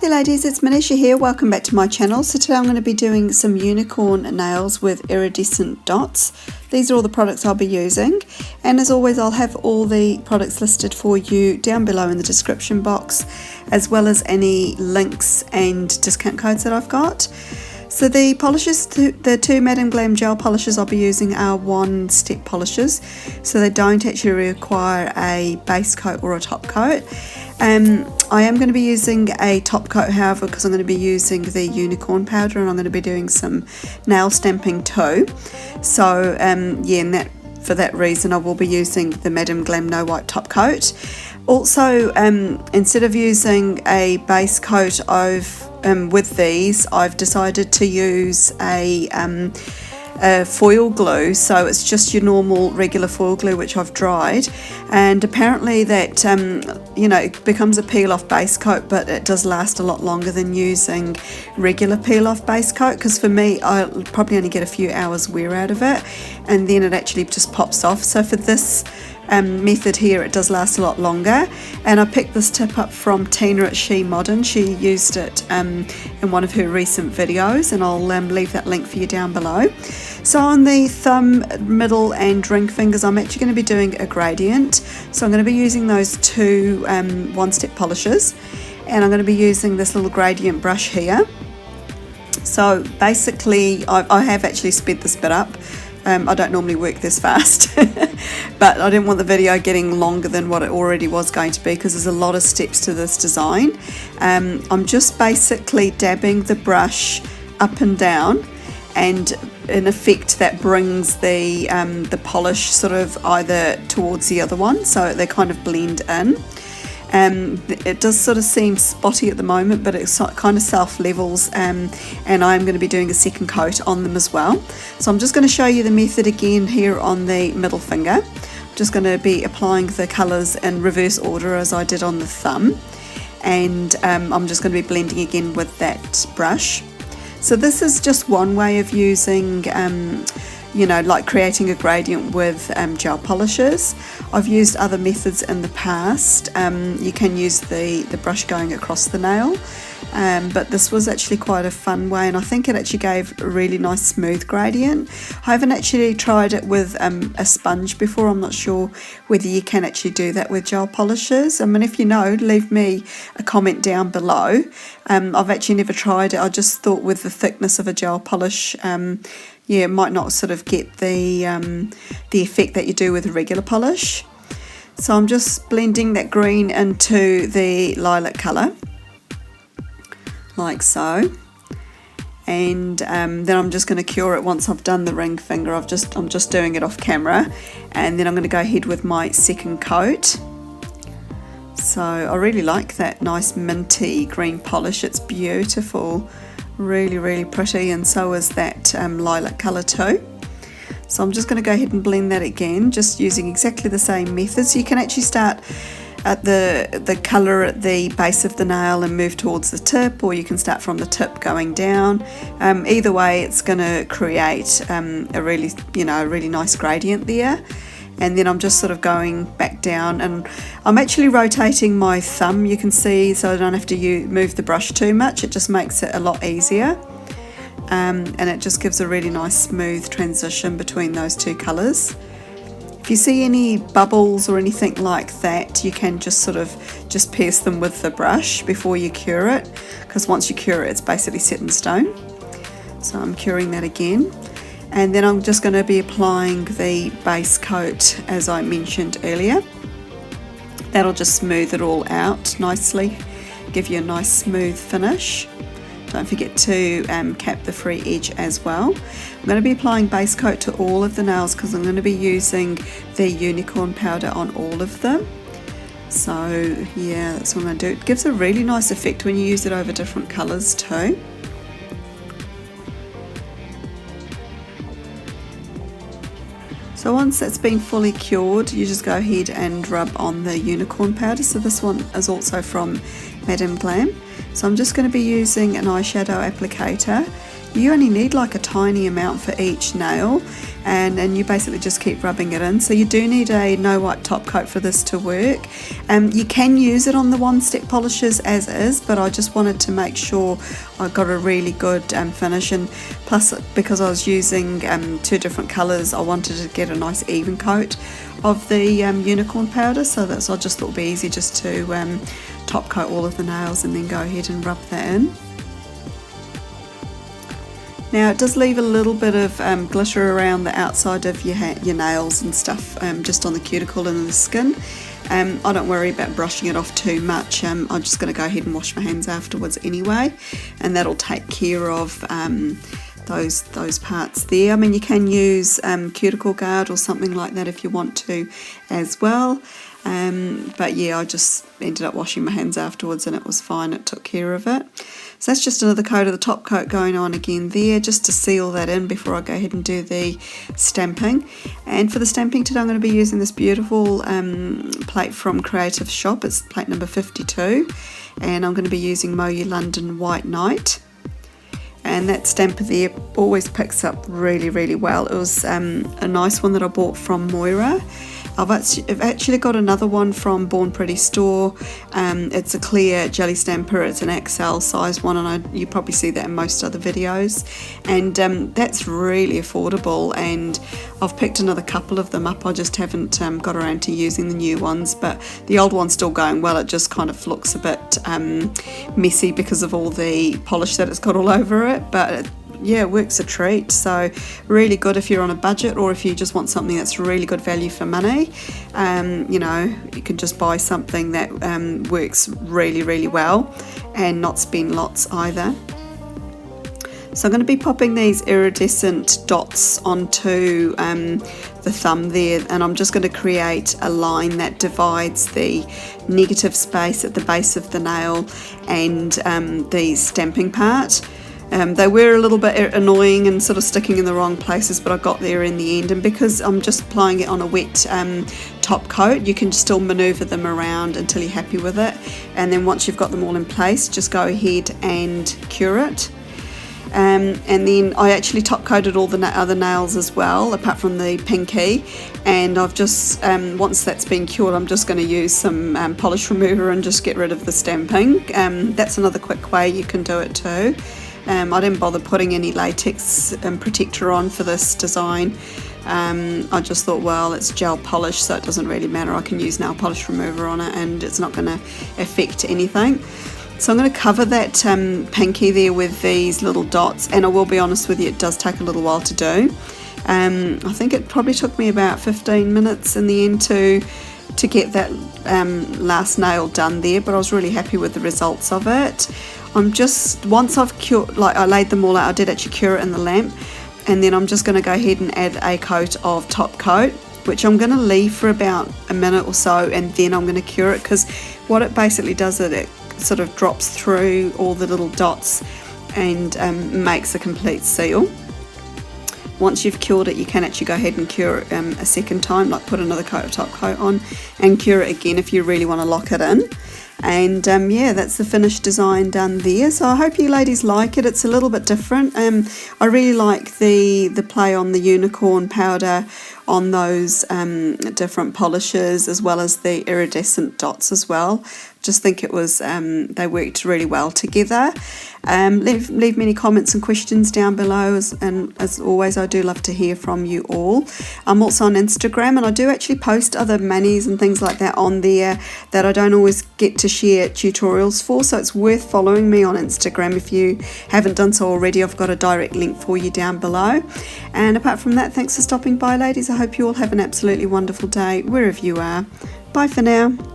there ladies, it's Manisha here, welcome back to my channel. So today I'm going to be doing some unicorn nails with iridescent dots. These are all the products I'll be using, and as always I'll have all the products listed for you down below in the description box, as well as any links and discount codes that I've got. So the polishes, the two Madam Glam gel polishes I'll be using are one-step polishes, so they don't actually require a base coat or a top coat. I am going to be using a top coat, however, because I'm going to be using the unicorn powder and I'm going to be doing some nail stamping too. So yeah, and for that reason I will be using the Madam Glam No Wipe top coat. Also, instead of using a base coat with these, I've decided to use a foil glue. So it's just your normal regular foil glue which I've dried, and apparently that you know, it becomes a peel off base coat, but it does last a lot longer than using regular peel off base coat, because for me I'll probably only get a few hours wear out of it and then it actually just pops off. So for this method here it does last a lot longer, and I picked this tip up from Tina at She Modern. She used it in one of her recent videos, and I'll leave that link for you down below. So on the thumb, middle and ring fingers I'm actually going to be doing a gradient, so I'm going to be using those two one-step polishes, and I'm going to be using this little gradient brush here. So basically I have actually sped this bit up. I don't normally work this fast but I didn't want the video getting longer than what it already was going to be, because there's a lot of steps to this design. I'm just basically dabbing the brush up and down, and in effect that brings the polish sort of either towards the other one, so they kind of blend in. It does sort of seem spotty at the moment, but it kind of self-levels, and I'm going to be doing a second coat on them as well. So I'm just going to show you the method again here on the middle finger. I'm just going to be applying the colours in reverse order as I did on the thumb, and I'm just going to be blending again with that brush. So this is just one way of using you know, like creating a gradient with gel polishes. I've used other methods in the past. You can use the brush going across the nail, but this was actually quite a fun way, and I think it actually gave a really nice smooth gradient. I haven't actually tried it with a sponge before. I'm not sure whether you can actually do that with gel polishes. I mean, if you know, leave me a comment down below. I've actually never tried it. I just thought with the thickness of a gel polish, yeah, it might not sort of get the effect that you do with a regular polish. So I'm just blending that green into the lilac colour, like so. And then I'm just going to cure it once I've done the ring finger. I'm just doing it off camera, and then I'm going to go ahead with my second coat. So I really like that nice minty green polish. It's beautiful. Really, really pretty, and so is that lilac colour too. So I'm just going to go ahead and blend that again, just using exactly the same method. So you can actually start at the colour at the base of the nail and move towards the tip, or you can start from the tip going down. Either way, it's going to create a really, you know, a really nice gradient there. And then I'm just sort of going back down, and I'm actually rotating my thumb, you can see, so I don't have to move the brush too much. It just makes it a lot easier, and it just gives a really nice smooth transition between those two colours. If you see any bubbles or anything like that, you can just sort of just pierce them with the brush before you cure it, because once you cure it, it's basically set in stone. So I'm curing that again. And then I'm just going to be applying the base coat as I mentioned earlier. That'll just smooth it all out nicely, give you a nice smooth finish. Don't forget to cap the free edge as well. I'm going to be applying base coat to all of the nails because I'm going to be using the unicorn powder on all of them. So yeah, that's what I'm going to do. It gives a really nice effect when you use it over different colours too. So once that's been fully cured, you just go ahead and rub on the unicorn powder. So this one is also from Madam Glam. So I'm just going to be using an eyeshadow applicator You only need like a tiny amount for each nail, and you basically just keep rubbing it in. So you do need a no wipe top coat for this to work. You can use it on the one-step polishes as is, but I just wanted to make sure I got a really good finish, and plus because I was using two different colours, I wanted to get a nice even coat of the unicorn powder, so I just thought it would be easy just to top coat all of the nails and then go ahead and rub that in. Now it does leave a little bit of glitter around the outside of your nails and stuff, just on the cuticle and the skin. I don't worry about brushing it off too much. I'm just going to go ahead and wash my hands afterwards anyway, and that'll take care of those parts there. I mean, you can use cuticle guard or something like that if you want to as well. But yeah, I just ended up washing my hands afterwards and it was fine, it took care of it. So that's just another coat of the top coat going on again there, just to seal that in before I go ahead and do the stamping. And for the stamping today I'm going to be using this beautiful plate from Creative Shop. It's plate number 52, and I'm going to be using Moyu London White Night. And that stamper there always picks up really, really well. It was a nice one that I bought from Moira. I've actually got another one from Born Pretty Store. It's a clear jelly stamper. It's an XL size one, and you probably see that in most other videos. And that's really affordable, and I've picked another couple of them up. I just haven't got around to using the new ones, but the old one's still going well. It just kind of looks a bit messy because of all the polish that it's got all over it, but yeah, it works a treat. So really good if you're on a budget, or if you just want something that's really good value for money. You know, you can just buy something that works really, really well and not spend lots either. So I'm going to be popping these iridescent dots onto the thumb there, and I'm just going to create a line that divides the negative space at the base of the nail and the stamping part. They were a little bit annoying and sort of sticking in the wrong places, but I got there in the end. And because I'm just applying it on a wet top coat, you can still maneuver them around until you're happy with it. And then once you've got them all in place, just go ahead and cure it. And then I actually top coated all the other nails as well, apart from the pinky. And I've just, once that's been cured, I'm just going to use some polish remover and just get rid of the stamping. That's another quick way you can do it too. I didn't bother putting any latex protector on for this design. I just thought, well, it's gel polish, so it doesn't really matter. I can use nail polish remover on it and it's not going to affect anything. So I'm going to cover that pinky there with these little dots, and I will be honest with you, it does take a little while to do. I think it probably took me about 15 minutes in the end to get that last nail done there, but I was really happy with the results of it. Once I've cured, like I laid them all out, I did actually cure it in the lamp, and then I'm just going to go ahead and add a coat of top coat, which I'm going to leave for about a minute or so, and then I'm going to cure it, because what it basically does is it sort of drops through all the little dots and makes a complete seal. Once you've cured it, you can actually go ahead and cure it a second time, like put another coat of top coat on and cure it again if you really want to lock it in. And yeah, that's the finished design done there. So I hope you ladies like it. It's a little bit different. I really like the play on the unicorn powder on those different polishes, as well as the iridescent dots as well. Just think it was they worked really well together. Leave me any comments and questions down below, and as always, I do love to hear from you all. I'm also on Instagram, and I do actually post other manis and things like that on there that I don't always get to share tutorials for, so it's worth following me on Instagram if you haven't done so already. I've got a direct link for you down below. And apart from that, thanks for stopping by, ladies. I hope you all have an absolutely wonderful day wherever you are. Bye for now.